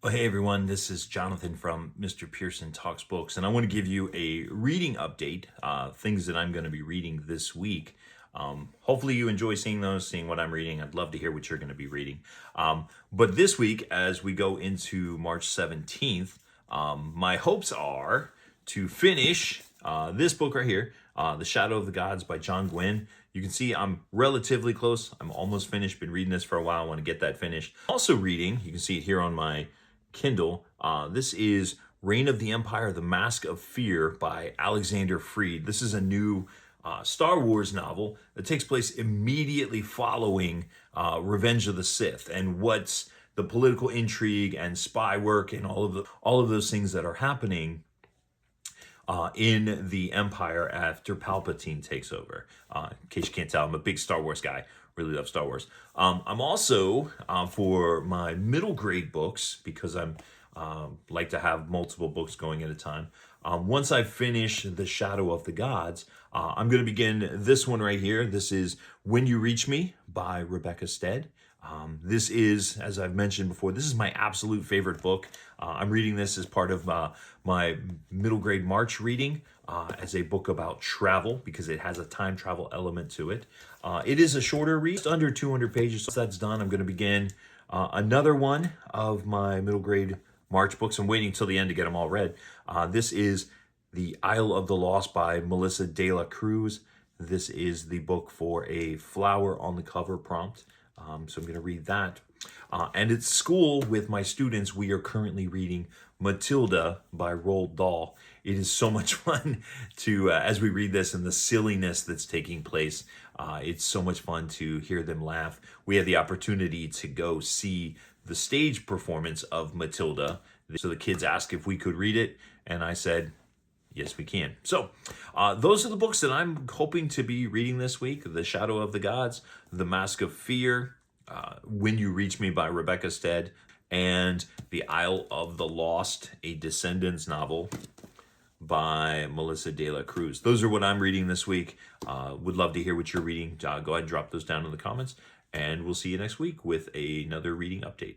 Oh, hey everyone, this is Jonathan from Mr. Pearson Talks Books, and I want to give you a reading update, things that I'm going to be reading this week. Hopefully you enjoy seeing those, seeing what I'm reading. I'd love to hear what you're going to be reading. But this week, as we go into March 17th, my hopes are to finish this book right here, The Shadow of the Gods by John Gwynne. You can see I'm relatively close. I'm almost finished. Been reading this for a while. I want to get that finished. Also reading, you can see it here on my Kindle. This is Reign of the Empire, The Mask of Fear by Alexander Freed. This is a new Star Wars novel that takes place immediately following Revenge of the Sith, and what's the political intrigue and spy work and all of those things that are happening in the Empire after Palpatine takes over. In case you can't tell, I'm a big Star Wars guy. Really love Star Wars. I'm also, for my middle grade books, because I'm like to have multiple books going at a time. Once I finish The Shadow of the Gods, I'm going to begin this one right here. This is When You Reach Me by Rebecca Stead. This is, as I've mentioned before, this is my absolute favorite book. I'm reading this as part of my middle grade March reading as a book about travel, because it has a time travel element to it. It is a shorter read, just under 200 pages. So that's done. I'm going to begin another one of my middle grade March books. I'm waiting till the end to get them all read. This is The Isle of the Lost by Melissa de la Cruz. This is the book for a flower on the cover prompt. So I'm going to read that. And at school with my students, we are currently reading Matilda by Roald Dahl. It is so much fun to, as we read this and the silliness that's taking place, it's so much fun to hear them laugh. We had the opportunity to go see the stage performance of Matilda. So the kids asked if we could read it, and I said, yes, we can. So those are the books that I'm hoping to be reading this week. The Shadow of the Gods, The Mask of Fear, When You Reach Me by Rebecca Stead, and The Isle of the Lost, a Descendants novel by Melissa de la Cruz. Those are what I'm reading this week. Would love to hear what you're reading. Go ahead and drop those down in the comments, and we'll see you next week with another reading update.